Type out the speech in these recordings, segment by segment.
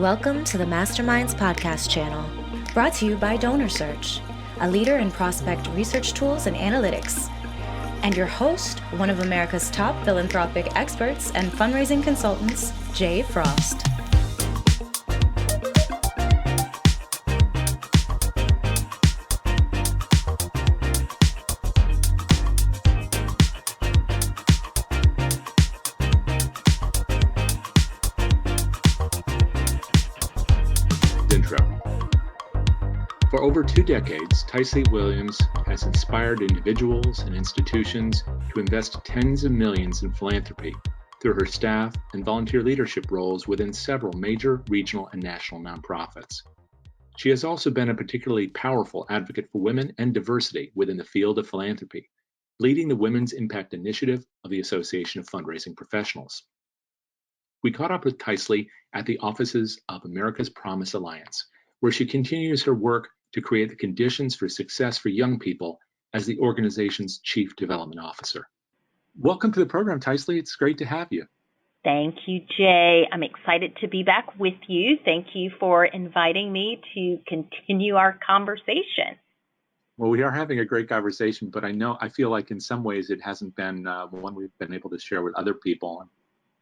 Welcome to the Masterminds podcast channel, brought to you by DonorSearch, a leader in prospect research tools and analytics. And your host, one of America's top philanthropic experts and fundraising consultants, Jay Frost. For over 2 decades, Tycely Williams has inspired individuals and institutions to invest tens of millions in philanthropy through her staff and volunteer leadership roles within several major regional and national nonprofits. She has also been a particularly powerful advocate for women and diversity within the field of philanthropy, leading the Women's Impact Initiative of the Association of Fundraising Professionals. We caught up with Tycely at the offices of America's Promise Alliance, where she continues her work to create the conditions for success for young people as the organization's Chief Development Officer. Welcome to the program, Tycely. It's great to have you. Thank you, Jay. I'm excited to be back with you. Thank you for inviting me to continue our conversation. Well, we are having a great conversation, but I feel like in some ways it hasn't been one we've been able to share with other people.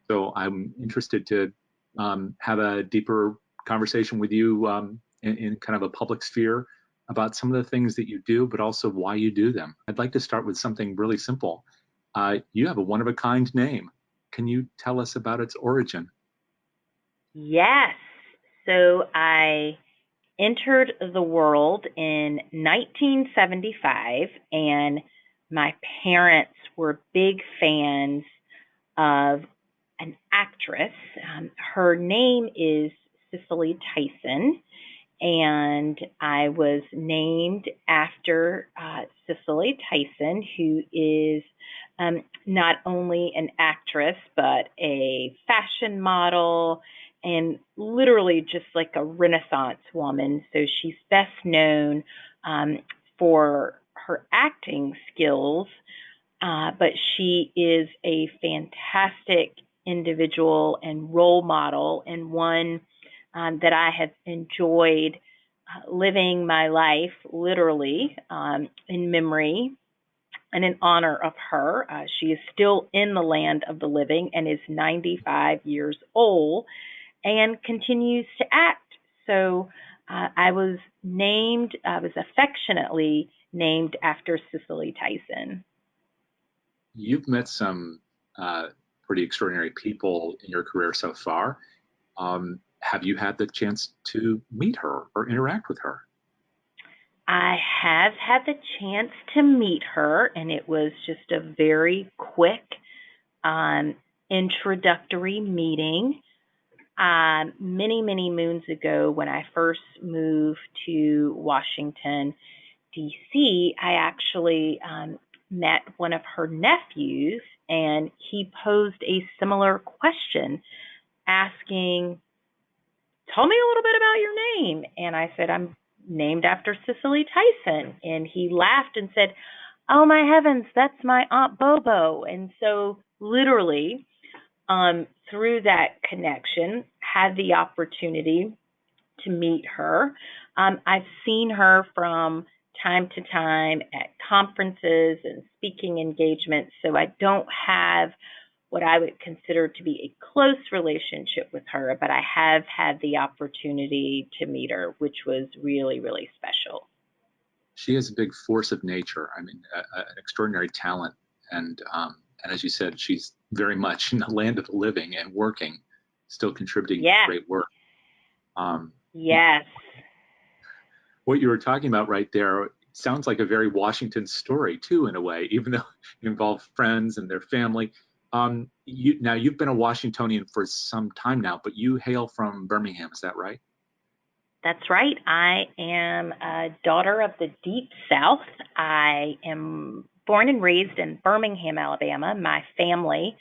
So I'm interested to have a deeper conversation with you in kind of a public sphere about some of the things that you do, but also why you do them. I'd like to start with something really simple. You have a one-of-a-kind name. Can you tell us about its origin? Yes. So I entered the world in 1975, and my parents were big fans of an actress. Her name is Cicely Tyson. And I was named after Cicely Tyson, who is not only an actress, but a fashion model and literally just like a Renaissance woman. So she's best known for her acting skills, but she is a fantastic individual and role model, and one that I have enjoyed living my life literally in memory and in honor of her. She is still in the land of the living and is 95 years old and continues to act. So I was affectionately named after Cicely Tyson. You've met some pretty extraordinary people in your career so far. Have you had the chance to meet her or interact with her? I have had the chance to meet her, and it was just a very quick introductory meeting. Many, many moons ago, when I first moved to Washington, D.C., I actually met one of her nephews, and he posed a similar question asking, "Tell me a little bit about your name." And I said, "I'm named after Cicely Tyson." And he laughed and said, "Oh my heavens, that's my Aunt Bobo." And so literally through that connection, had the opportunity to meet her. I've seen her from time to time at conferences and speaking engagements, so I don't have what I would consider to be a close relationship with her, but I have had the opportunity to meet her, which was really, really special. She is a big force of nature. I mean, an extraordinary talent. And as you said, she's very much in the land of the living and working, still contributing great work. Yes. What you were talking about right there sounds like a very Washington story, too, in a way, even though it involved friends and their family. You've been a Washingtonian for some time now, but you hail from Birmingham, is that right? That's right. I am a daughter of the Deep South. I am born and raised in Birmingham, Alabama. My family,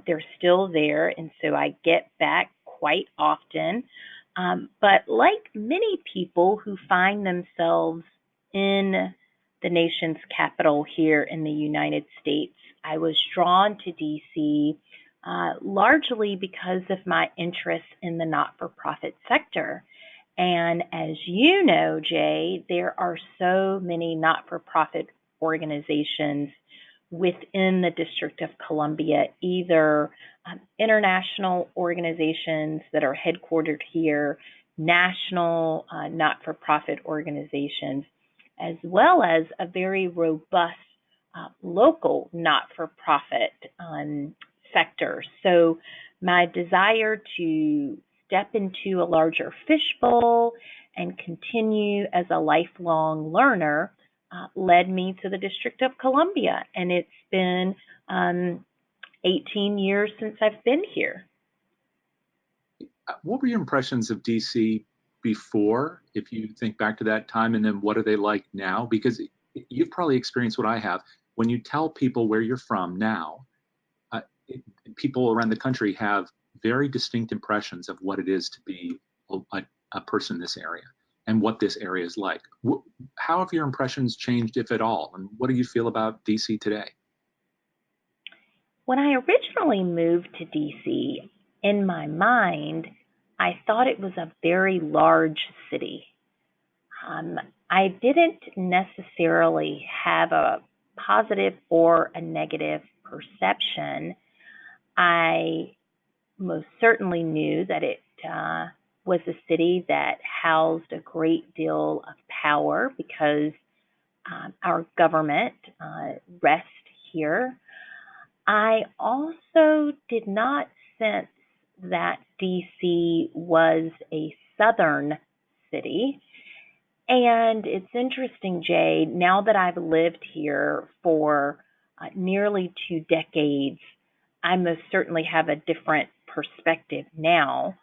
they're still there, and so I get back quite often. But like many people who find themselves in the nation's capital here in the United States, I was drawn to D.C. largely because of my interest in the not-for-profit sector. And as you know, Jay, there are so many not-for-profit organizations within the District of Columbia, either international organizations that are headquartered here, national not-for-profit organizations, as well as a very robust local not-for-profit sector. So my desire to step into a larger fishbowl and continue as a lifelong learner led me to the District of Columbia. And it's been 18 years since I've been here. What were your impressions of DC before, if you think back to that time, and then what are they like now? Because you've probably experienced what I have. When you tell people where you're from now, people around the country have very distinct impressions of what it is to be a person in this area and what this area is like. How have your impressions changed, if at all? And what do you feel about DC today? When I originally moved to DC, in my mind, I thought it was a very large city. I didn't necessarily have a positive or a negative perception. I most certainly knew that it was a city that housed a great deal of power because our government rests here. I also did not sense that DC was a southern city. And it's interesting, Jay, now that I've lived here for nearly 2 decades, I most certainly have a different perspective now.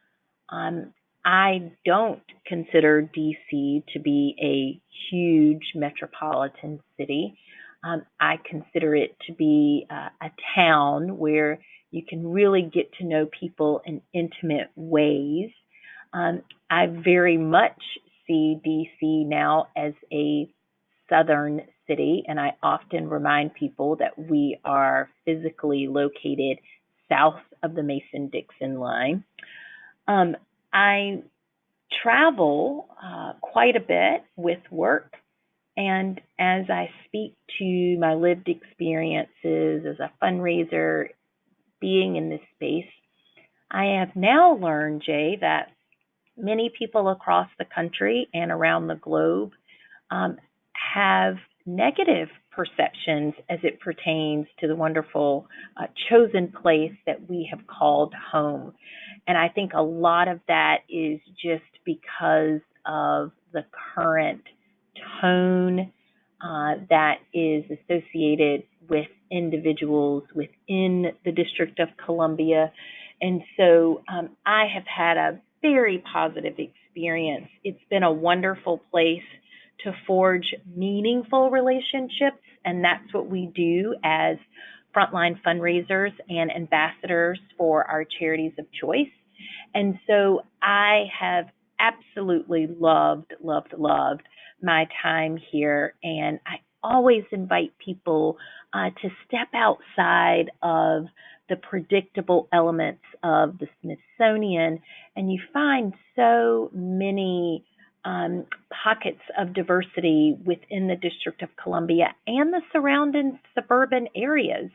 I don't consider DC to be a huge metropolitan city. I consider it to be a town where you can really get to know people in intimate ways. I very much see DC now as a southern city, and I often remind people that we are physically located south of the Mason-Dixon line. I travel quite a bit with work, and as I speak to my lived experiences as a fundraiser, being in this space, I have now learned, Jay, that many people across the country and around the globe have negative perceptions as it pertains to the wonderful chosen place that we have called home. And I think a lot of that is just because of the current tone that is associated with individuals within the District of Columbia. And so I have had a very positive experience. It's been a wonderful place to forge meaningful relationships, and that's what we do as frontline fundraisers and ambassadors for our charities of choice. And so I have absolutely loved my time here, and I always invite people to step outside of the predictable elements of the Smithsonian, and you find so many pockets of diversity within the District of Columbia and the surrounding suburban areas,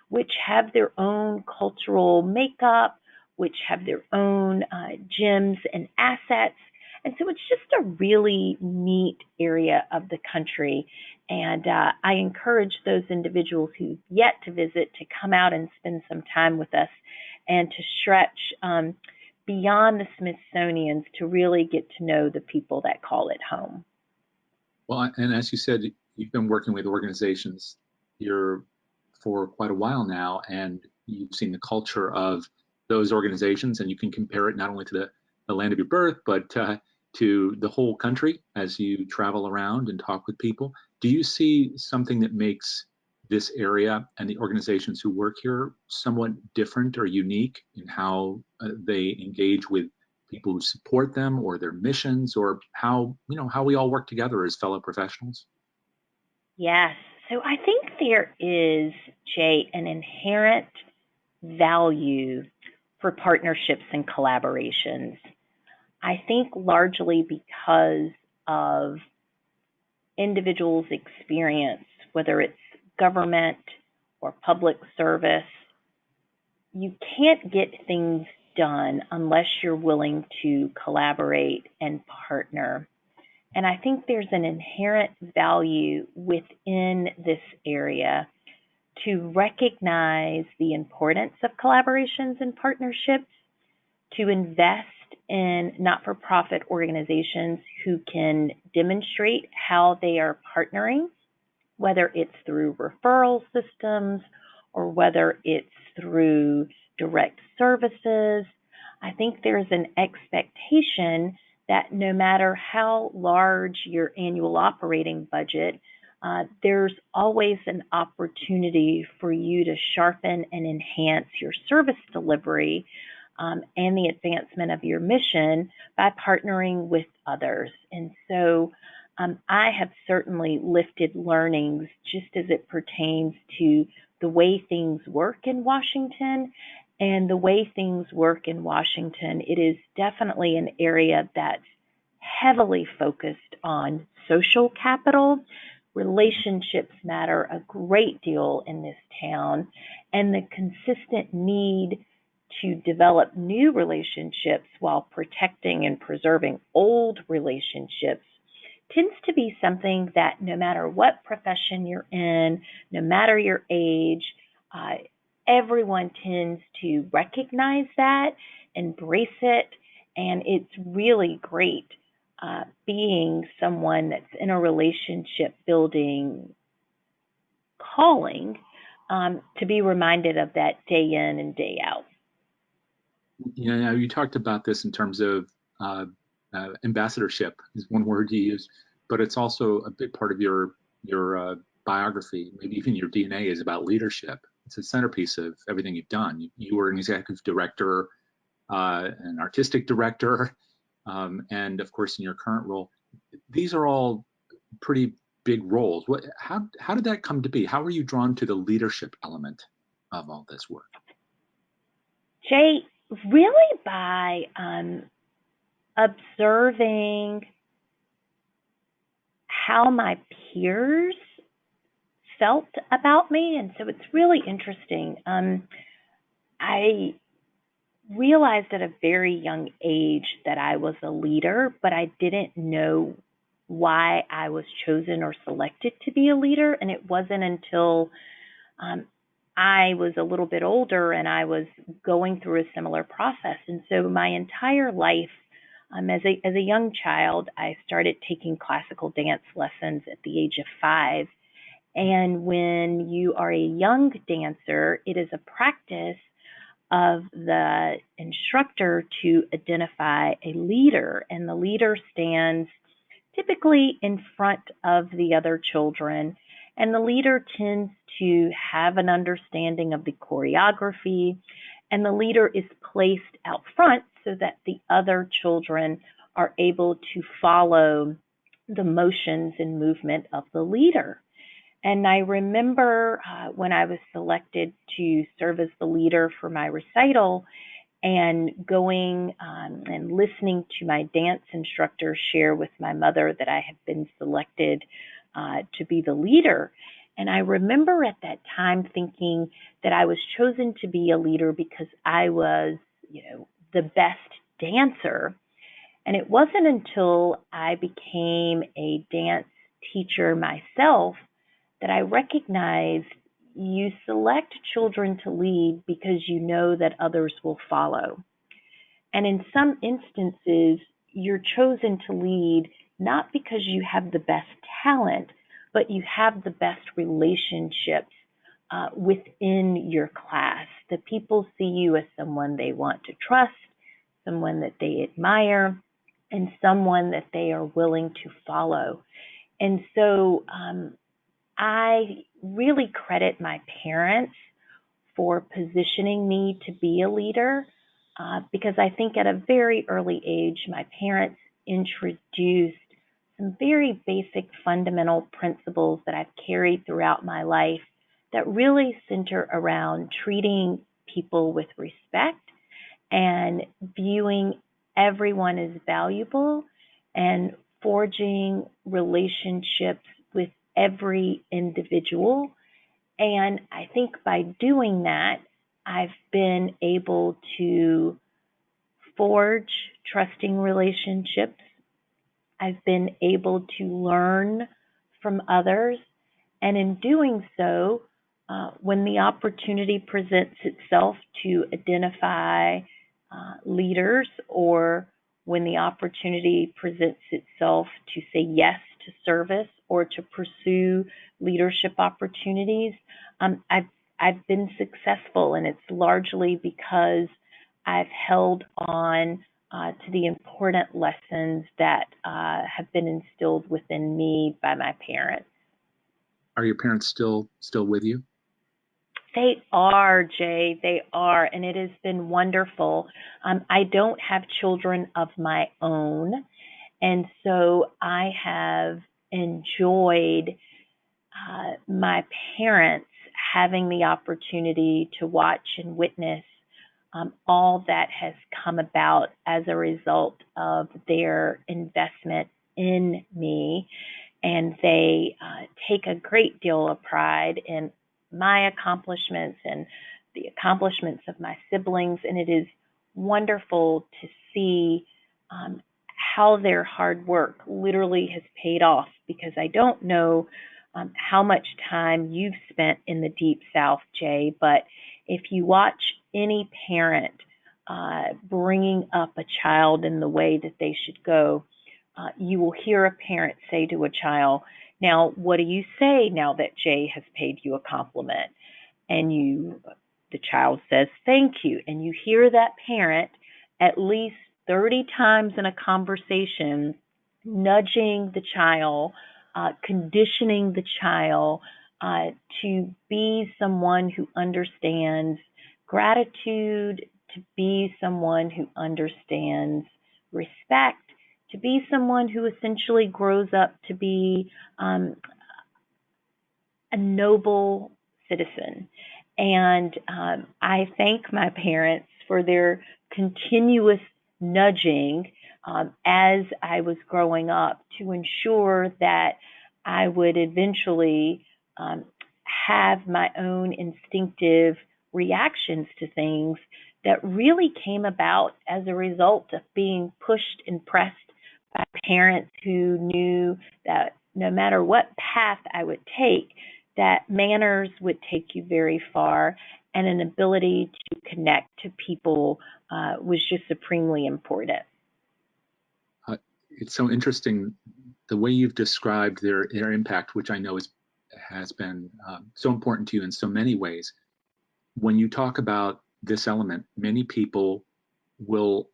which have their own cultural makeup, which have their own gems and assets. And so it's just a really neat area of the country. And I encourage those individuals who've yet to visit to come out and spend some time with us and to stretch beyond the Smithsonian's to really get to know the people that call it home. Well, and as you said, you've been working with organizations here for quite a while now, and you've seen the culture of those organizations, and you can compare it not only to the land of your birth, but to the whole country as you travel around and talk with people. Do you see something that makes this area and the organizations who work here somewhat different or unique in how they engage with people who support them, or their missions, or how we all work together as fellow professionals? Yes. So I think there is, Jay, an inherent value for partnerships and collaborations. I think largely because of individuals' experience, whether it's government or public service, you can't get things done unless you're willing to collaborate and partner. And I think there's an inherent value within this area to recognize the importance of collaborations and partnerships, to invest in not-for-profit organizations who can demonstrate how they are partnering, whether it's through referral systems or whether it's through direct services. I think there's an expectation that no matter how large your annual operating budget, there's always an opportunity for you to sharpen and enhance your service delivery and the advancement of your mission by partnering with others. And so I have certainly lifted learnings just as it pertains to the way things work in Washington. And the way things work in Washington, it is definitely an area that's heavily focused on social capital. Relationships matter a great deal in this town, and the consistent need to develop new relationships while protecting and preserving old relationships tends to be something that no matter what profession you're in, no matter your age, everyone tends to recognize that, embrace it, and it's really great being someone that's in a relationship building calling to be reminded of that day in and day out. Yeah, you talked about this in terms of ambassadorship is one word you use, but it's also a big part of your biography, maybe even your DNA, is about leadership. It's a centerpiece of everything you've done. You were an executive director, an artistic director, and of course in your current role. These are all pretty big roles. How did that come to be? How were you drawn to the leadership element of all this work? Jay, really by observing how my peers felt about me. And so it's really interesting. I realized at a very young age that I was a leader, but I didn't know why I was chosen or selected to be a leader. And it wasn't until I was a little bit older and I was going through a similar process. And so my entire life, as a young child, I started taking classical dance lessons at the age of 5. And when you are a young dancer, it is a practice of the instructor to identify a leader. And the leader stands typically in front of the other children. And the leader tends to have an understanding of the choreography. And the leader is placed out front so that the other children are able to follow the motions and movement of the leader. And I remember when I was selected to serve as the leader for my recital and going and listening to my dance instructor share with my mother that I had been selected to be the leader. And I remember at that time thinking that I was chosen to be a leader because I was, the best dancer. And it wasn't until I became a dance teacher myself that I recognized you select children to lead because you know that others will follow. And in some instances, you're chosen to lead not because you have the best talent, but you have the best relationships within your class. The people see you as someone they want to trust, someone that they admire, and someone that they are willing to follow. And so I really credit my parents for positioning me to be a leader because I think at a very early age, my parents introduced some very basic fundamental principles that I've carried throughout my life that really center around treating people with respect and viewing everyone as valuable and forging relationships with every individual. And I think by doing that, I've been able to forge trusting relationships. I've been able to learn from others. And in doing so, when the opportunity presents itself to identify leaders, or when the opportunity presents itself to say yes to service or to pursue leadership opportunities, I've been successful, and it's largely because I've held on to the important lessons that have been instilled within me by my parents. Are your parents still with you? They are, Jay. They are, and it has been wonderful. I don't have children of my own, and so I have enjoyed my parents having the opportunity to watch and witness all that has come about as a result of their investment in me. And they take a great deal of pride in my accomplishments and the accomplishments of my siblings. And it is wonderful to see how their hard work literally has paid off, because I don't know how much time you've spent in the Deep South, Jay, but if you watch any parent bringing up a child in the way that they should go, you will hear a parent say to a child, "Now, what do you say now that Jay has paid you a compliment?" And the child says, "Thank you." And you hear that parent at least 30 times in a conversation nudging the child, conditioning the child to be someone who understands gratitude, to be someone who understands respect, to be someone who essentially grows up to be a noble citizen. And I thank my parents for their continuous nudging as I was growing up to ensure that I would eventually have my own instinctive reactions to things that really came about as a result of being pushed and pressed by parents who knew that no matter what path I would take, that manners would take you very far, and an ability to connect to people was just supremely important. It's so interesting the way you've described their impact, which I know has been so important to you in so many ways. When you talk about this element, many people will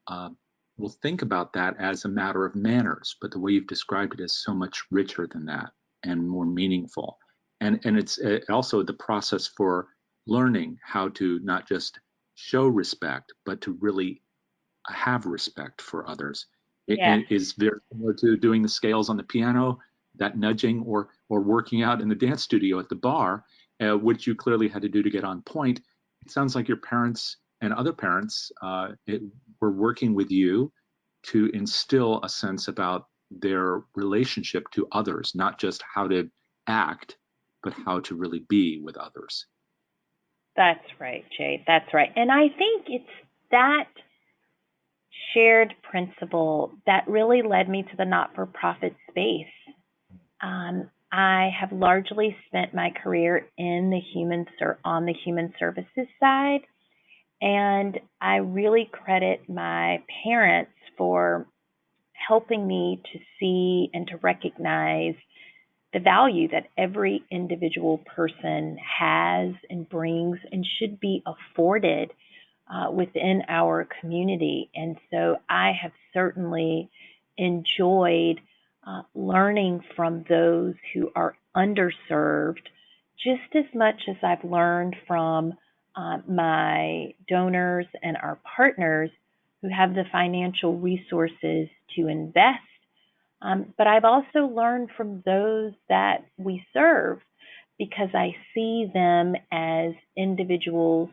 think about that as a matter of manners, but the way you've described it is so much richer than that and more meaningful. And it's also the process for learning how to not just show respect, but to really have respect for others. Yes. It is very similar to doing the scales on the piano, that nudging, or working out in the dance studio at the bar, which you clearly had to do to get on point. It sounds like your parents and other parents were working with you to instill a sense about their relationship to others, not just how to act, but how to really be with others. That's right, Jay. That's right. And I think it's that shared principle that really led me to the not-for-profit space. I have largely spent my career in on the human services side, and I really credit my parents for helping me to see and to recognize the value that every individual person has and brings and should be afforded within our community. And so I have certainly enjoyed learning from those who are underserved just as much as I've learned from my donors and our partners who have the financial resources to invest. But I've also learned from those that we serve, because I see them as individuals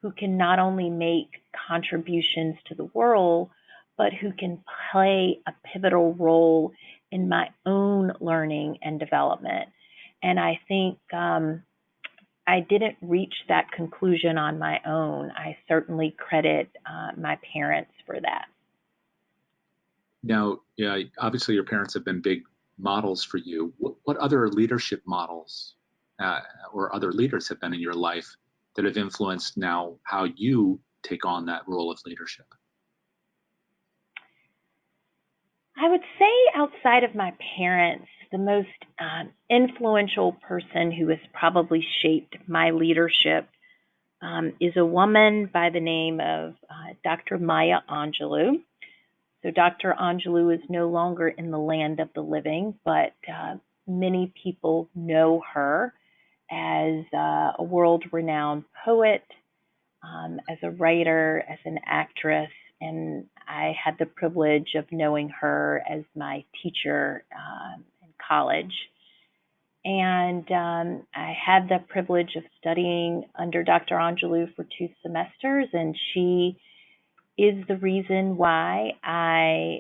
who can not only make contributions to the world, but who can play a pivotal role in my own learning and development. And I think I didn't reach that conclusion on my own. I certainly credit my parents for that. Now, yeah, obviously your parents have been big models for you. What other leadership models or other leaders have been in your life that have influenced now how you take on that role of leadership? I would say outside of my parents, the most influential person who has probably shaped my leadership is a woman by the name of Dr. Maya Angelou. So Dr. Angelou is no longer in the land of the living, but many people know her as a world-renowned poet, as a writer, as an actress, and I had the privilege of knowing her as my teacher in college. And I had the privilege of studying under Dr. Angelou for 2 semesters, and she is the reason why I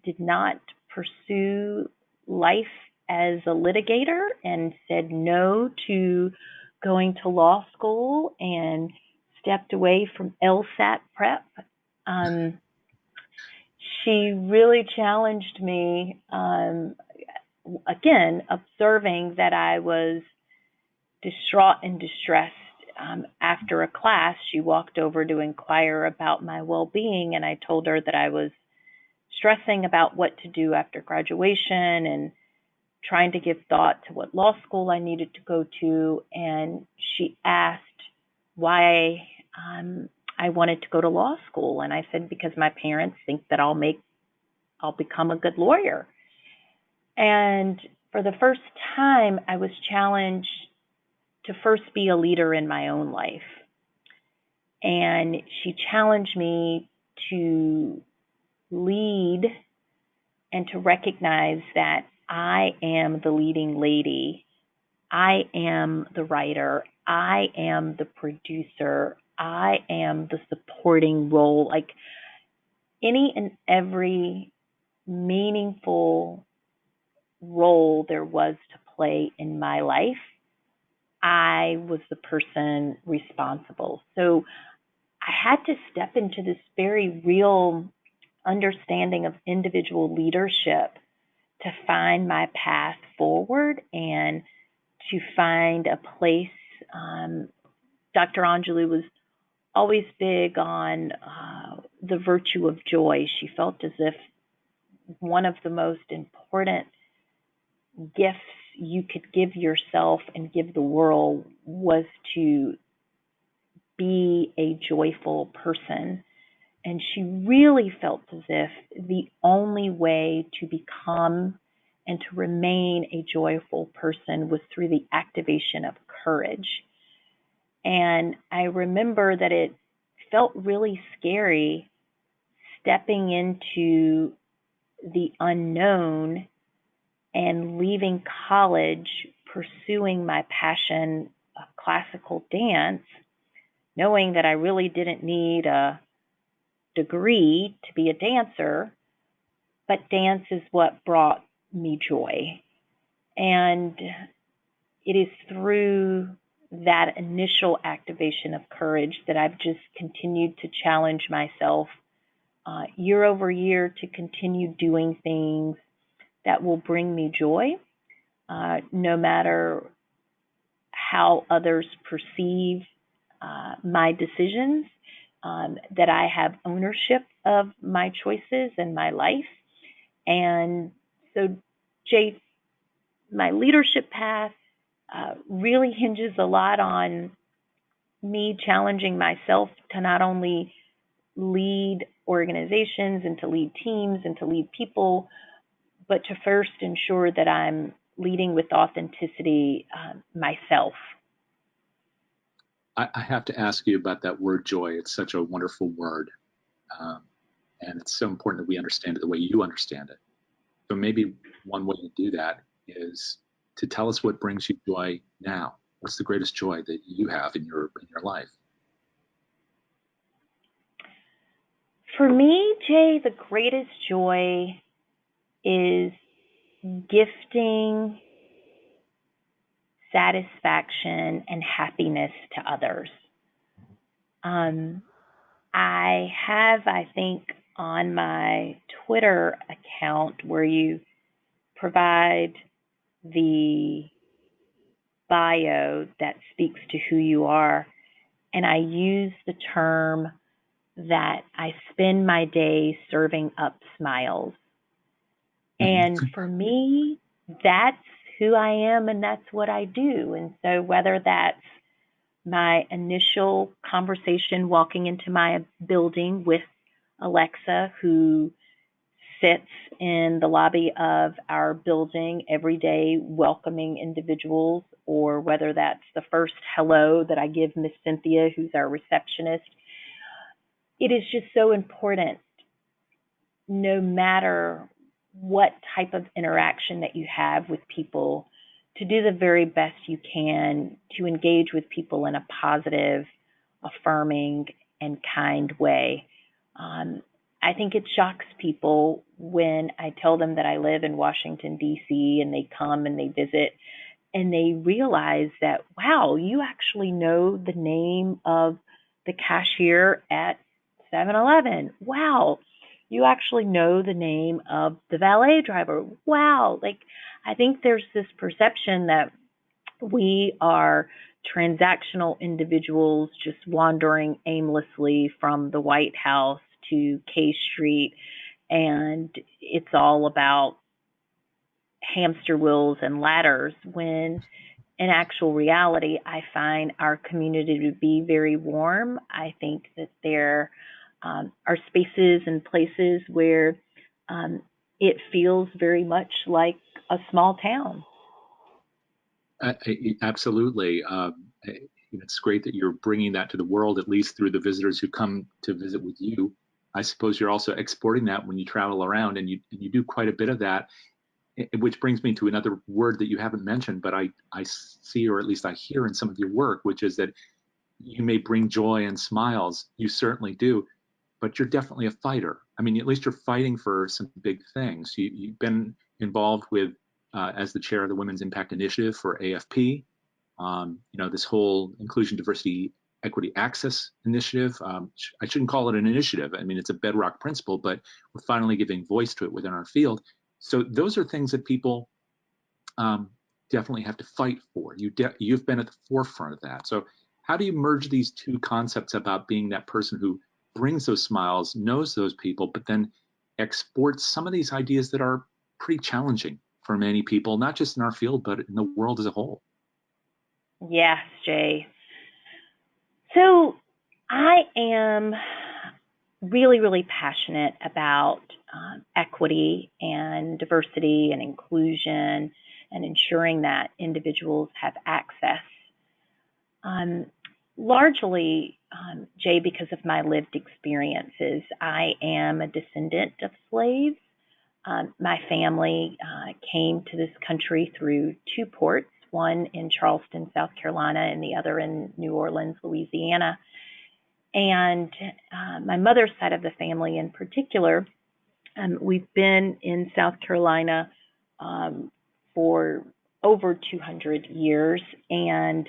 did not pursue life as a litigator and said no to going to law school and stepped away from LSAT prep. She really challenged me, again, observing that I was distraught and distressed. After a class, she walked over to inquire about my well-being, and I told her that I was stressing about what to do after graduation and trying to give thought to what law school I needed to go to. And she asked why I wanted to go to law school, and I said because my parents think that I'll become a good lawyer. And for the first time, I was challenged to first be a leader in my own life. And she challenged me to lead and to recognize that I am the leading lady. I am the writer. I am the producer. I am the supporting role. Like any and every meaningful role there was to play in my life, I was the person responsible. So I had to step into this very real understanding of individual leadership to find my path forward and to find a place. Dr. Angelou was always big on the virtue of joy. She felt as if one of the most important gifts you could give yourself and give the world was to be a joyful person. And she really felt as if the only way to become and to remain a joyful person was through the activation of courage. And I remember that it felt really scary stepping into the unknown and leaving college, pursuing my passion of classical dance, knowing that I really didn't need a degree to be a dancer, but dance is what brought me joy. And it is through that initial activation of courage that I've just continued to challenge myself year over year to continue doing things that will bring me joy, no matter how others perceive my decisions, that I have ownership of my choices and my life. And so, Jay, my leadership path really hinges a lot on me challenging myself to not only lead organizations and to lead teams and to lead people, but to first ensure that I'm leading with authenticity myself. I have to ask you about that word joy. It's such a wonderful word. And it's so important that we understand it the way you understand it. So maybe one way to do that is to tell us what brings you joy now. What's the greatest joy that you have in your life? For me, Jay, the greatest joy is gifting satisfaction and happiness to others. I have, I think, on my Twitter account where you provide the bio that speaks to who you are, and I use the term that I spend my day serving up smiles. And for me, that's who I am and that's what I do. And so whether that's my initial conversation walking into my building with Alexa, who sits in the lobby of our building every day welcoming individuals, or whether that's the first hello that I give Miss Cynthia, who's our receptionist, it is just so important, no matter what type of interaction that you have with people, to do the very best you can to engage with people in a positive, affirming, and kind way. I think it shocks people when I tell them that I live in Washington, D.C., and they come and they visit, and they realize that, wow, you actually know the name of the cashier at 7-Eleven. Wow, you actually know the name of the valet driver. Wow. Like, I think there's this perception that we are transactional individuals just wandering aimlessly from the White House to K Street, and it's all about hamster wheels and ladders, when in actual reality, I find our community to be very warm. I think that there are spaces and places where it feels very much like a small town. Absolutely. It's great that you're bringing that to the world, at least through the visitors who come to visit with you. I suppose you're also exporting that when you travel around, and you do quite a bit of that, which brings me to another word that you haven't mentioned, but I see, or at least I hear in some of your work, which is that you may bring joy and smiles. You certainly do, but you're definitely a fighter. I mean, at least you're fighting for some big things. You've been involved with, as the chair of the Women's Impact Initiative for AFP, this whole Inclusion, Diversity, Equity, Access initiative. I shouldn't call it an initiative. I mean, it's a bedrock principle, but we're finally giving voice to it within our field. So those are things that people definitely have to fight for. You've been at the forefront of that. So how do you merge these two concepts about being that person who brings those smiles, knows those people, but then exports some of these ideas that are pretty challenging for many people, not just in our field, but in the world as a whole? Yes, Jay. So I am really, really passionate about equity and diversity and inclusion and ensuring that individuals have access. Largely, Jay, because of my lived experiences. I am a descendant of slaves. My family came to this country through two ports, one in Charleston, South Carolina, and the other in New Orleans, Louisiana. And my mother's side of the family in particular, we've been in South Carolina for over 200 years. And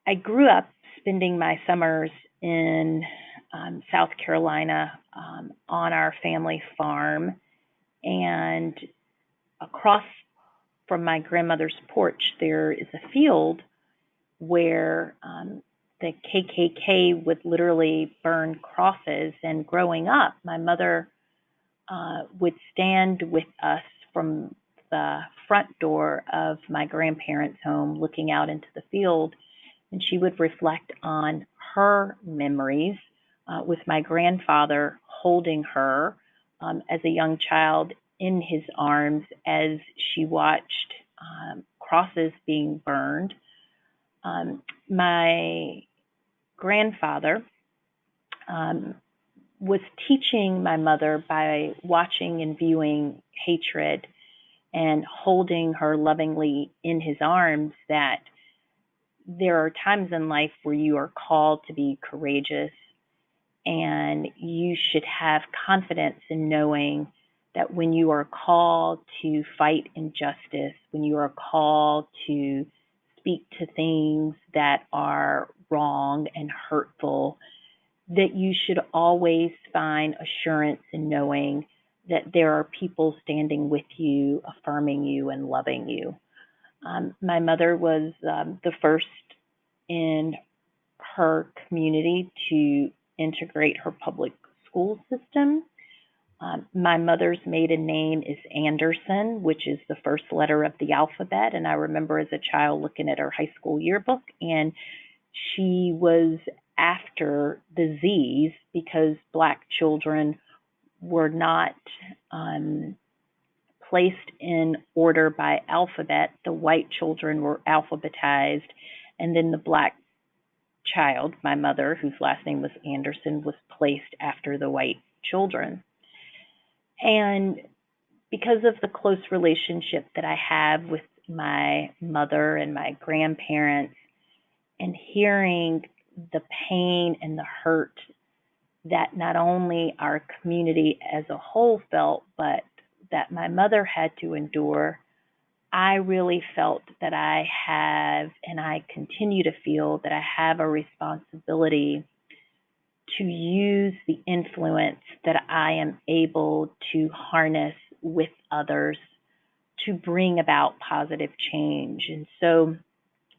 I grew up spending my summers in South Carolina on our family farm. And across from my grandmother's porch, there is a field where the KKK would literally burn crosses. And growing up, my mother would stand with us from the front door of my grandparents' home, looking out into the field, and she would reflect on her memories with my grandfather holding her as a young child in his arms as she watched crosses being burned. My grandfather was teaching my mother by watching and viewing hatred and holding her lovingly in his arms that there are times in life where you are called to be courageous And you should have confidence in knowing that when you are called to fight injustice, when you are called to speak to things that are wrong and hurtful, that you should always find assurance in knowing that there are people standing with you, affirming you, and loving you. My mother was the first in her community to integrate her public school system. My mother's maiden name is Anderson, which is the first letter of the alphabet. And I remember as a child looking at her high school yearbook, and she was after the Z's because Black children were not placed in order by alphabet. The white children were alphabetized, and then the Black child, my mother, whose last name was Anderson, was placed after the white children. And because of the close relationship that I have with my mother and my grandparents, and hearing the pain and the hurt that not only our community as a whole felt, but that my mother had to endure, I really felt that I have, and I continue to feel that I have a responsibility to use the influence that I am able to harness with others to bring about positive change. And so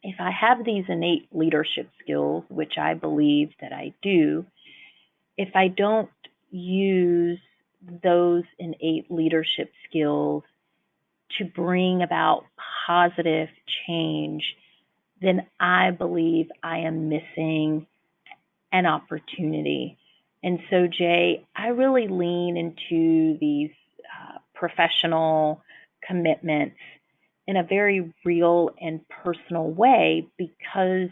if I have these innate leadership skills, which I believe that I do, if I don't use those innate leadership skills to bring about positive change, then I believe I am missing an opportunity. And so, Jay, I really lean into these professional commitments in a very real and personal way, because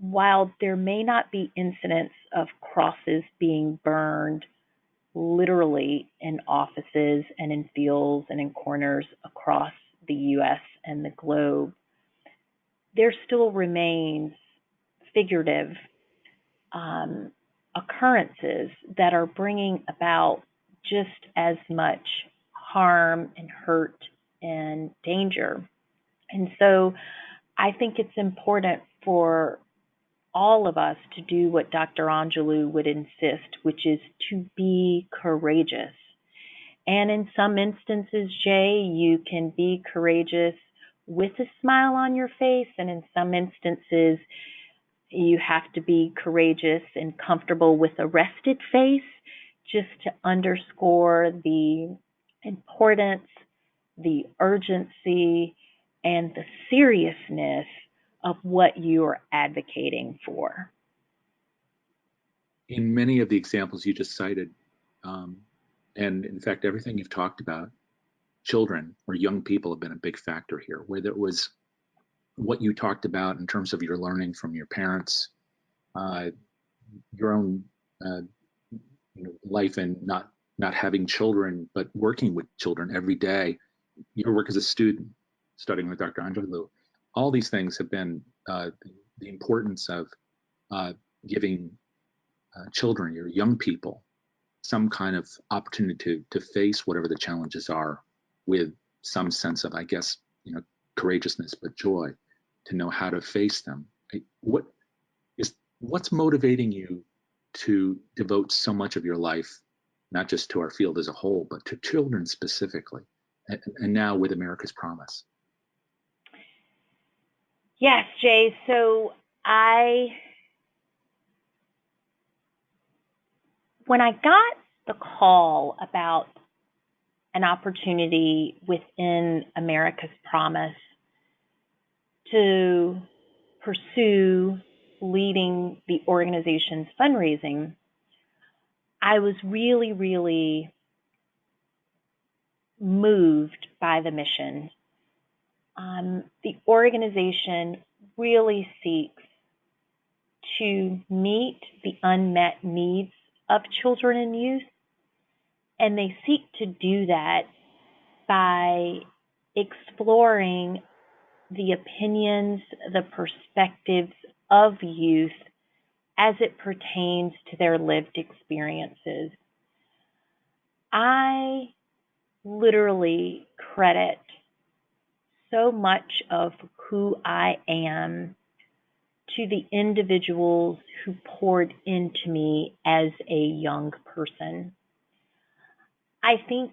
while there may not be incidents of crosses being burned literally in offices and in fields and in corners across the U.S. and the globe, there still remains figurative occurrences that are bringing about just as much harm and hurt and danger. And so I think it's important for all of us to do what Dr. Angelou would insist, which is to be courageous. And in some instances, Jay, you can be courageous with a smile on your face, and in some instances, you have to be courageous and comfortable with a rested face, just to underscore the importance, the urgency, and the seriousness of what you are advocating for. In many of the examples you just cited, and in fact, everything you've talked about, children or young people have been a big factor here, whether it was what you talked about in terms of your learning from your parents, your own life and not having children, but working with children every day, your work as a student, studying with Dr. Angelou. All these things have been the importance of giving children, your young people, some kind of opportunity to face whatever the challenges are with some sense of, I guess, courageousness, but joy, to know how to face them. What's motivating you to devote so much of your life, not just to our field as a whole, but to children specifically, and now with America's Promise? Yes, Jay. So when I got the call about an opportunity within America's Promise to pursue leading the organization's fundraising, I was really, really moved by the mission. The organization really seeks to meet the unmet needs of children and youth, and they seek to do that by exploring the opinions, the perspectives of youth as it pertains to their lived experiences. I literally credit so much of who I am to the individuals who poured into me as a young person. I think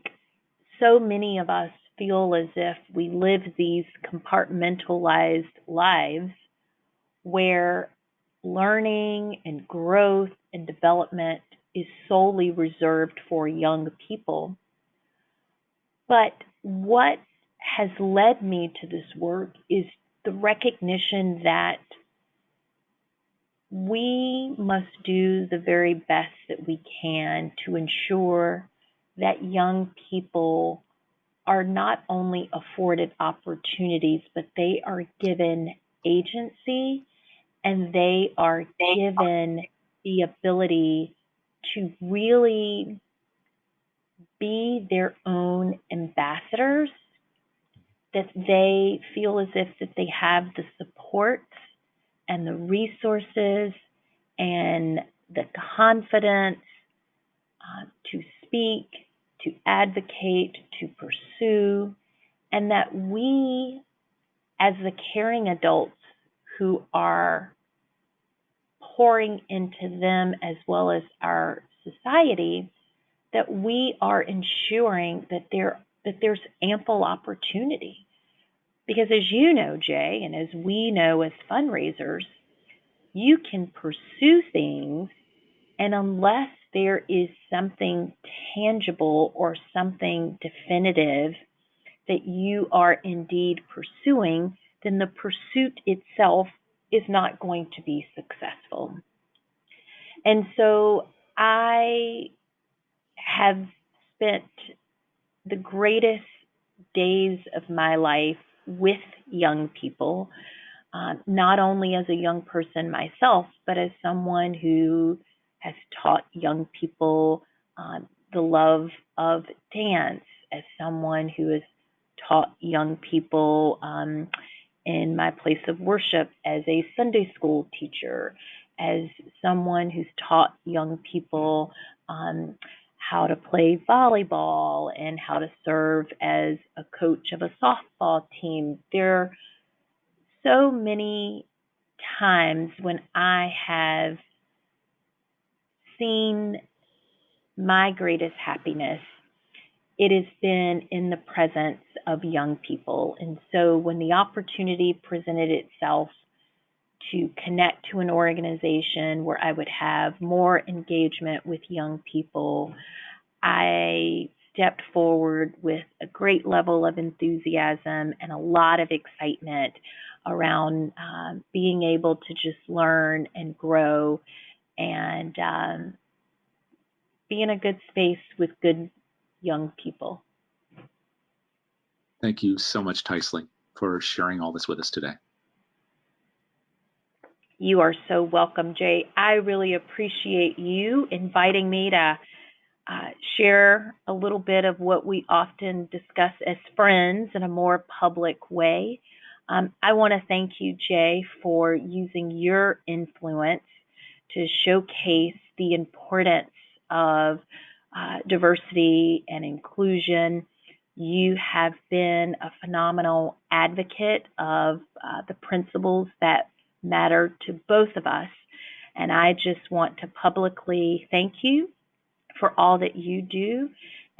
so many of us feel as if we live these compartmentalized lives where learning and growth and development is solely reserved for young people. But what has led me to this work is the recognition that we must do the very best that we can to ensure that young people are not only afforded opportunities, but they are given agency and they are given the ability to really be their own ambassadors, that they feel as if that they have the support and the resources and the confidence to speak, to advocate, to pursue, and that we, as the caring adults who are pouring into them as well as our society, that we are ensuring that there's ample opportunity. Because as you know, Jay, and as we know as fundraisers, you can pursue things, and unless there is something tangible or something definitive that you are indeed pursuing, then the pursuit itself is not going to be successful. And so I have spent the greatest days of my life with young people, not only as a young person myself, but as someone who has taught young people the love of dance, as someone who has taught young people in my place of worship as a Sunday school teacher, as someone who's taught young people how to play volleyball and how to serve as a coach of a softball team. There are so many times when I have seen my greatest happiness, it has been in the presence of young people. And so when the opportunity presented itself to connect to an organization where I would have more engagement with young people, I stepped forward with a great level of enthusiasm and a lot of excitement around being able to just learn and grow and be in a good space with good young people. Thank you so much, Tycely, for sharing all this with us today. You are so welcome, Jay. I really appreciate you inviting me to share a little bit of what we often discuss as friends in a more public way. I want to thank you, Jay, for using your influence to showcase the importance of diversity and inclusion. You have been a phenomenal advocate of the principles that matter to both of us. And I just want to publicly thank you for all that you do.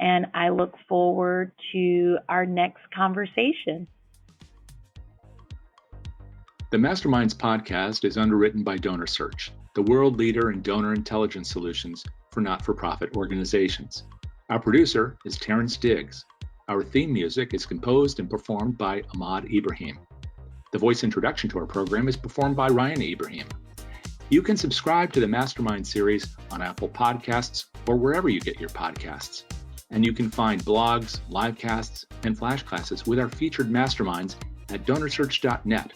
And I look forward to our next conversation. The Masterminds podcast is underwritten by DonorSearch, the world leader in donor intelligence solutions for not-for-profit organizations. Our producer is Terrence Diggs. Our theme music is composed and performed by Ahmad Ibrahim. The voice introduction to our program is performed by Ryan Ibrahim. You can subscribe to the Mastermind series on Apple Podcasts or wherever you get your podcasts. And you can find blogs, live casts, and flash classes with our featured masterminds at DonorSearch.net